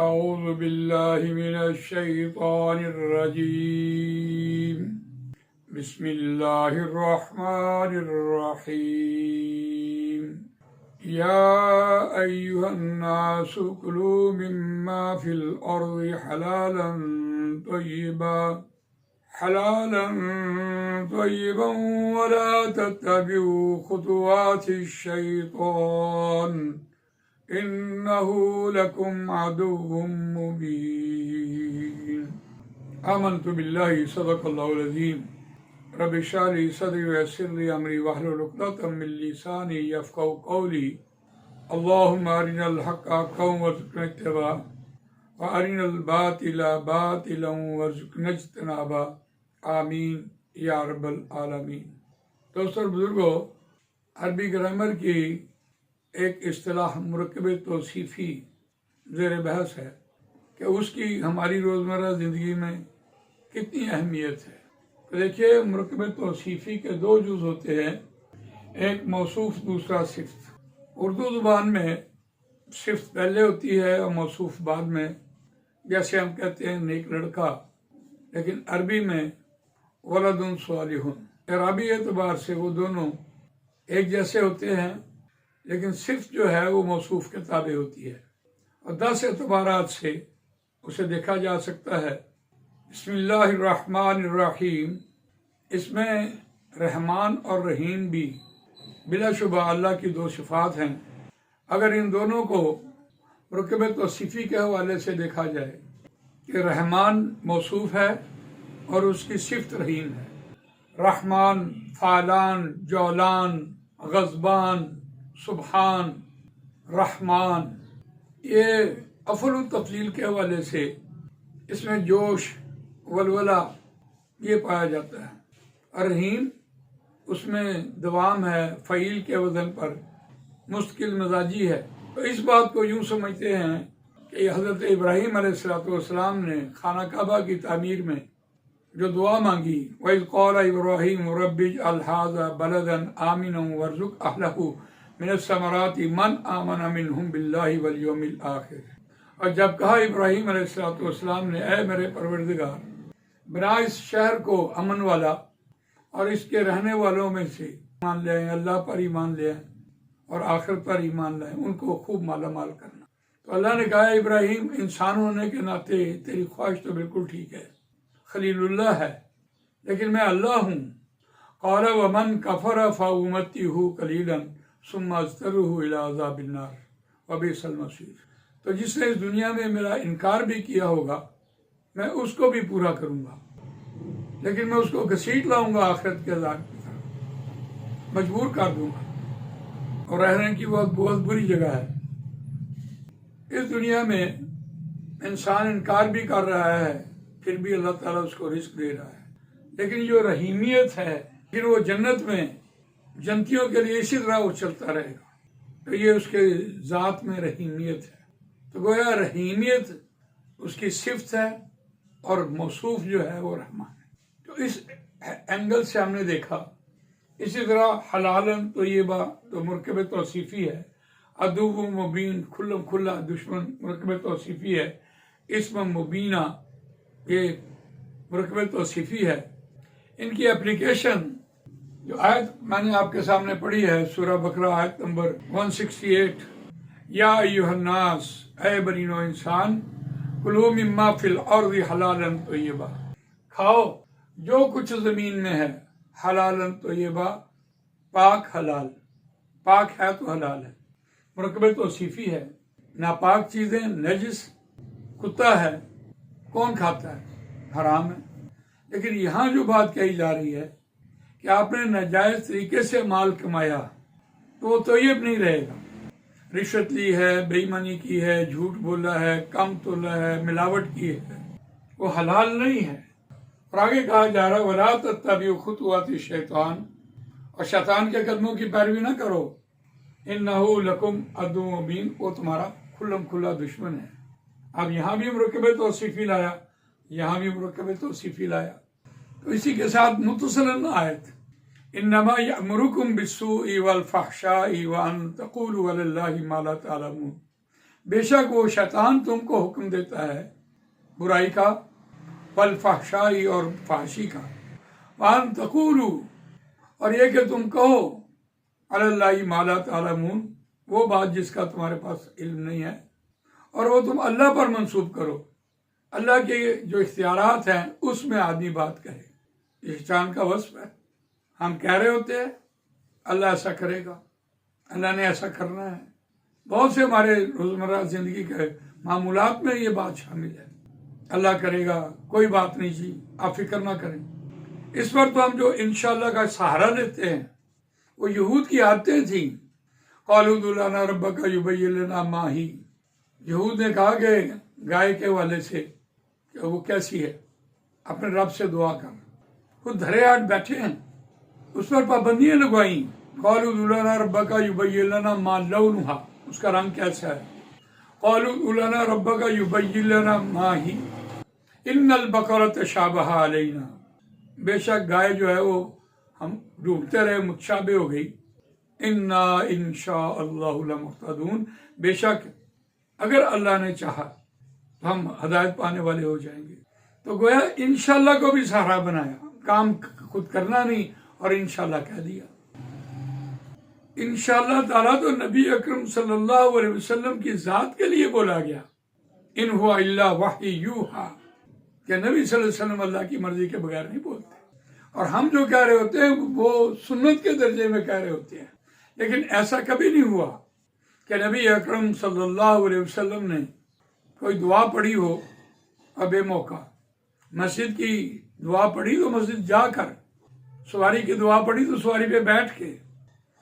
أعوذ بالله من الشيطان الرجيم بسم الله الرحمن الرحيم يا أيها الناس كلوا مما في الأرض حلالا طيبا ولا تتبعوا خطوات الشيطان إنه لكم عدو مبين آمنت بالله صدق الله العظيم رب اشرح لي صدري ويسر لي أمري واحلل عقدة من لساني يفقهوا قولي اللهم أرنا الحق حقا وارزقنا اتباعه وأرنا الباطل باطلا وارزقنا اجتنابه آمین یا رب العالمین۔ دوستو اور بزرگوں، عربی گرامر کی ایک اصطلاح مرکب توصیفی زیر بحث ہے کہ اس کی ہماری روزمرہ زندگی میں کتنی اہمیت ہے۔ تو دیکھیے، مرکب توصیفی کے دو جز ہوتے ہیں، ایک موصوف، دوسرا صفت۔ اردو زبان میں صفت پہلے ہوتی ہے اور موصوف بعد میں، جیسے ہم کہتے ہیں نیک لڑکا، لیکن عربی میں ولد صالح۔ اعرابی اعتبار سے وہ دونوں ایک جیسے ہوتے ہیں، لیکن صفت جو ہے وہ موصوف کے تابع ہوتی ہے، اور 10 اعتبارات سے اسے دیکھا جا سکتا ہے۔ بسم اللہ الرحمن الرحیم، اس میں رحمان اور رحیم بھی بلا شبہ اللہ کی دو صفات ہیں۔ اگر ان دونوں کو مرکب توصیفی کے حوالے سے دیکھا جائے کہ رحمان موصوف ہے اور اس کی صفت رحیم ہے۔ رحمان، فعلان، جولان، غضبان، سبحان، رحمان، یہ افعل تفضیل کے حوالے سے اس میں جوش، ولولہ یہ پایا جاتا ہے، اور رحیم اس میں دوام ہے، فعیل کے وزن پر مستقل مزاجی ہے۔ تو اس بات کو یوں سمجھتے ہیں کہ حضرت ابراہیم علیہ السلام نے خانہ کعبہ کی تعمیر میں جو دعا مانگی، وَإِذْ قَالَ إِبْرَاهِيمُ رَبِّ اجْعَلْ هَٰذَا بَلَدًا آمِنًا وَارْزُقْ أَهْلَهُ مِنَ الثَّمَرَاتِ مَنْ آمَنَ مِنْهُمْ بِاللَّهِ وَالْيَوْمِ الْآخِرِ۔ اور جب کہا ابراہیم علیہ السلام نے، اے میرے پروردگار، بنا اس شہر کو امن والا اور اس کے رہنے والوں میں سے ایمان لے آئیں، اللہ پر ایمان لے آئیں اور آخرت پر ایمان لائیں، ان کو خوب مالا مال کرنا۔ تو اللہ نے کہا، ابراہیم، انسان ہونے کے ناطے تیری خواہش تو بالکل ٹھیک ہے، خلیل اللہ ہے، لیکن میں اللہ ہوں۔ قال ومن کفر فأمتعه قلیلا ثم اضطره إلی عذاب النار وبئس المصیر۔ تو جس نے اس دنیا میں میرا انکار بھی کیا ہوگا، میں اس کو بھی پورا کروں گا، لیکن میں اس کو گھسیٹ لاؤں گا آخرت کے عذاب کی طرف، مجبور کر دوں گا، اور رہنے کی بہت بری جگہ ہے۔ اس دنیا میں انسان انکار بھی کر رہا ہے، پھر بھی اللہ تعالیٰ اس کو رزق دے رہا ہے، لیکن جو رحیمیت ہے، پھر وہ جنت میں جنتیوں کے لیے اسی طرح وہ چلتا رہے گا۔ تو یہ اس کے ذات میں رحیمیت ہے۔ تو گویا رحیمیت اس کی صفت ہے اور موصوف جو ہے وہ رحمان ہے۔ تو اس اینگل سے ہم نے دیکھا۔ اسی طرح حلالاً طیبہ تو مرکب توصیفی ہے، عدو مبین، کھلم کھلا دشمن مرکب توصیفی ہے، اسم مبینہ یہ مرکب توصیفی ہے۔ ان کی اپلیکیشن جو آیت میں نے آپ کے سامنے پڑھی ہے، سورہ بقرہ آیت نمبر 168، یا ایھا الناس، اے بنی نوع انسان، کلوا مما فی الارض حلالا طیبا، کھاؤ جو کچھ زمین میں ہے، حلالا طیبا، پاک حلال، پاک ہے تو حلال ہے، مرکب توصیفی ہے۔ ناپاک چیزیں، نجس، کتا ہے، کون کھاتا ہے؟ حرام ہے۔ لیکن یہاں جو بات کہی جا رہی ہے کہ آپ نے ناجائز طریقے سے مال کمایا تو وہ طیب نہیں رہے گا۔ رشوت لی ہے، بے ایمانی کی ہے، جھوٹ بولا ہے، کم تولا ہے، ملاوٹ کی ہے، وہ حلال نہیں ہے۔ اور آگے کہا جا رہا ہے، وَلَا تَتَّبِعُوا خُطُوَاتِ الشَّيْطَانِ، اور شیطان کے قدموں کی پیروی نہ کرو، إِنَّهُ لَكُمْ عَدُوٌّ مُبِينٌ، وہ تمہارا کھلم کھلا دشمن ہے۔ اب یہاں بھی مرکب توصیفی لایا، یہاں بھی مرکب توصیفی لایا۔ تو اسی کے ساتھ متصلاً آیت، انما یأمرکم بالسوء والفحشاء وان تقولوا علی اللہ ما لا تعلمون، بے شک وہ شیطان تم کو حکم دیتا ہے برائی کا، والفحشائی اور فحشی کا، وان تقولوا اور یہ کہ تم کہو علی اللہ ما لا تعلمون وہ بات جس کا تمہارے پاس علم نہیں ہے، اور وہ تم اللہ پر منسوب کرو۔ اللہ کے جو اختیارات ہیں اس میں آدمی بات کہے، یہ شیطان کا وصف ہے۔ ہم کہہ رہے ہوتے ہیں اللہ ایسا کرے گا، اللہ نے ایسا کرنا ہے۔ بہت سے ہمارے روزمرہ زندگی کے معمولات میں یہ بات شامل ہے، اللہ کرے گا، کوئی بات نہیں جی، آپ فکر نہ کریں۔ اس پر تو ہم جو انشاءاللہ کا سہارا لیتے ہیں وہ یہود کی عادتیں تھیں۔ قالوا ادع لنا ربک یبین لنا ما ہی، یہود نے کہا کہ گائے کے والے سے کہ وہ کیسی ہے، اپنے رب سے دعا کر۔ خود دھرے ہاتھ بیٹھے ہیں، اس پر پابندیاں لگوائیں۔ قالوا ادع لنا ربک یبین لنا ما لونھا، اس کا رنگ کیسا ہے۔ قالوا ادع لنا ربک یبین لنا ما ہی ان البقرۃ تشابہ علینا، بے شک گائے جو ہے وہ ہم ڈھونڈتے رہے، متشابہ ہو گئی۔ انا انشاء اللہ لمہتدون، بے شک اگر اللہ نے چاہا تو ہم ہدایت پانے والے ہو جائیں گے۔ تو گویا انشاءاللہ کو بھی سہارا بنایا، کام خود کرنا نہیں اور انشاءاللہ کہہ دیا۔ انشاءاللہ تعالیٰ تو نبی اکرم صلی اللہ علیہ وسلم کی ذات کے لیے بولا گیا، ان هو الا وحی یوحی، کہ نبی صلی اللہ علیہ وسلم اللہ کی مرضی کے بغیر نہیں بولتے، اور ہم جو کہہ رہے ہوتے ہیں وہ سنت کے درجے میں کہہ رہے ہوتے ہیں۔ لیکن ایسا کبھی نہیں ہوا کہ نبی اکرم صلی اللہ علیہ وسلم نے کوئی دعا پڑھی ہو اور بے موقع، مسجد کی دعا پڑھی تو مسجد جا کر، سواری کی دعا پڑھی تو سواری پہ بیٹھ کے،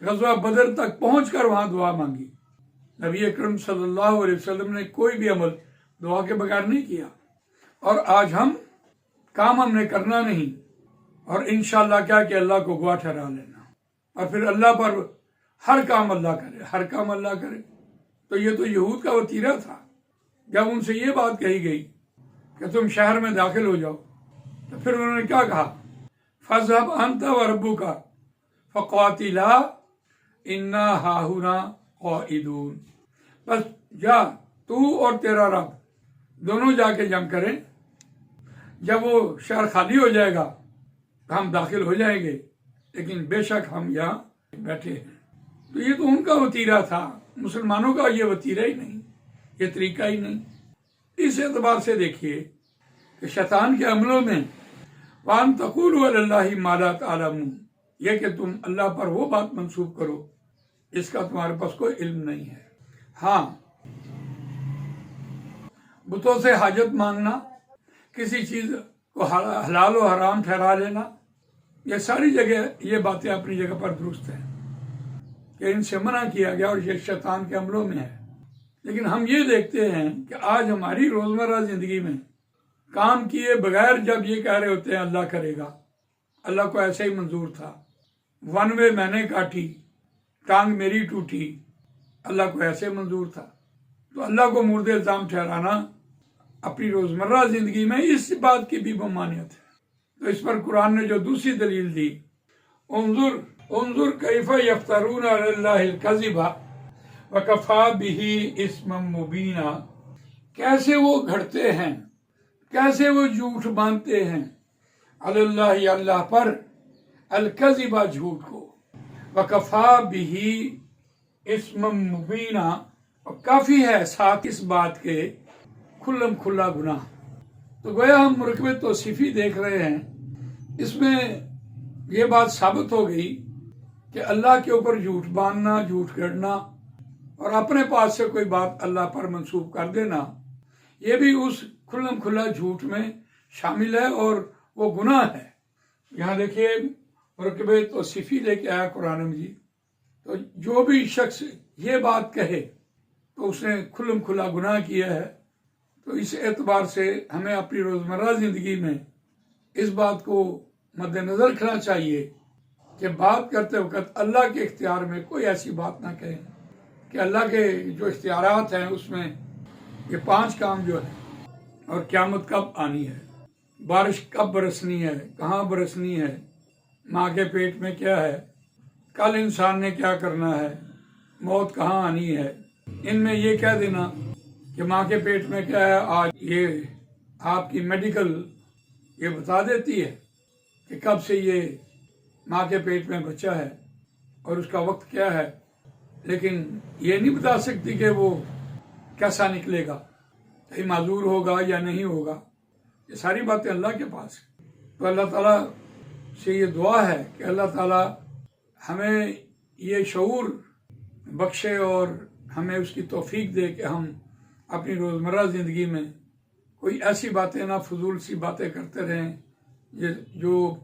غزوہ بدر تک پہنچ کر وہاں دعا مانگی۔ نبی اکرم صلی اللہ علیہ وسلم نے کوئی بھی عمل دعا کے بغیر نہیں کیا۔ اور آج ہم نے کرنا نہیں، اور انشاءاللہ کیا کہ اللہ کو گواہ ٹھہرا لینا، اور پھر اللہ پر ہر کام اللہ کرے، ہر کام اللہ کرے۔ تو یہ تو یہود کا وتیرہ تھا۔ جب ان سے یہ بات کہی گئی کہ تم شہر میں داخل ہو جاؤ، تو پھر انہوں نے کیا کہا؟ فَاذْهَبْ أَنْتَ وَرَبُّكَ فَقَاتِلَا إِنَّا هَاهُنَا قَاعِدُونَ، بس جا تو اور تیرا رب دونوں جا کے جنگ کریں، جب وہ شہر خالی ہو جائے گا تو ہم داخل ہو جائیں گے، لیکن بے شک ہم یہاں بیٹھے ہیں۔ تو یہ تو ان کا وتیرہ تھا، مسلمانوں کا یہ وتیرہ ہی نہیں، یہ طریقہ ہی نہیں۔ اس اعتبار سے دیکھیے کہ شیطان کے عملوں میں وَأَن تَقُولُوا عَلَى اللَّهِ مَا لَا تَعْلَمُونَ، یہ کہ تم اللہ پر وہ بات منسوب کرو جس کا تمہارے پاس کوئی علم نہیں ہے۔ ہاں، بتوں سے حاجت مانگنا، کسی چیز کو حلال و حرام ٹھہرا لینا، یہ ساری جگہ یہ باتیں اپنی جگہ پر درست ہیں کہ ان سے منع کیا گیا، اور یہ شیطان کے عملوں میں ہے۔ لیکن ہم یہ دیکھتے ہیں کہ آج ہماری روزمرہ زندگی میں کام کیے بغیر جب یہ کہہ رہے ہوتے ہیں اللہ کرے گا، اللہ کو ایسے ہی منظور تھا، ون وے میں نے کاٹی، ٹانگ میری ٹوٹی، اللہ کو ایسے منظور تھا۔ تو اللہ کو مورد الزام ٹھہرانا اپنی روزمرہ زندگی میں اس بات کی بھی ممانعت ہے۔ تو اس پر قرآن نے جو دوسری دلیل دی، انظر کیف یفترون علی اللہ الکذب وکفی بہ اثما مبینا، کیسے وہ گھڑتے ہیں، کیسے وہ جھوٹ باندھتے ہیں، علی اللہ اللہ پر، الکذب جھوٹ کو، وکفی بہ اثما مبینا، اور کافی ہے ساتھ اس بات کے کھلم کھلا گناہ۔ تو گویا ہم مرکب توصیفی دیکھ رہے ہیں، اس میں یہ بات ثابت ہو گئی کہ اللہ کے اوپر جھوٹ باندھنا، جھوٹ گڑنا اور اپنے پاس سے کوئی بات اللہ پر منسوب کر دینا، یہ بھی اس کھلم کھلا جھوٹ میں شامل ہے اور وہ گناہ ہے۔ یہاں دیکھیے مرکب توصیفی لے کے آیا قرآن مجید، تو جو بھی شخص یہ بات کہے تو اس نے کھلم کھلا گناہ کیا ہے۔ تو اس اعتبار سے ہمیں اپنی روزمرہ زندگی میں اس بات کو مد نظر رکھنا چاہیے کہ بات کرتے وقت اللہ کے اختیار میں کوئی ایسی بات نہ کہیں کہ اللہ کے جو اختیارات ہیں اس میں یہ 5 کام جو ہیں، اور قیامت کب آنی ہے، بارش کب برسنی ہے، کہاں برسنی ہے، ماں کے پیٹ میں کیا ہے، کل انسان نے کیا کرنا ہے، موت کہاں آنی ہے، ان میں یہ کہہ دینا کہ ماں کے پیٹ میں کیا ہے، آج یہ آپ کی میڈیکل یہ بتا دیتی ہے کہ کب سے یہ ماں کے پیٹ میں بچہ ہے اور اس کا وقت کیا ہے، لیکن یہ نہیں بتا سکتی کہ وہ کیسا نکلے گا، کہیں معذور ہوگا یا نہیں ہوگا۔ یہ ساری باتیں اللہ کے پاس ہیں۔ تو اللہ تعالیٰ سے یہ دعا ہے کہ اللہ تعالیٰ ہمیں یہ شعور بخشے اور ہمیں اس کی توفیق دے کہ ہم اپنی روزمرہ زندگی میں کوئی ایسی باتیں نہ فضول سی باتیں کرتے رہیں جو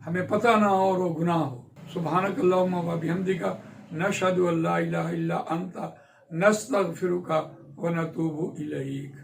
ہمیں پتہ نہ ہو اور وہ گناہ ہو۔ سبحانک اللہم و بحمدک نشہد ان لا الہ الا انت نستغفرک و نتوب الیک۔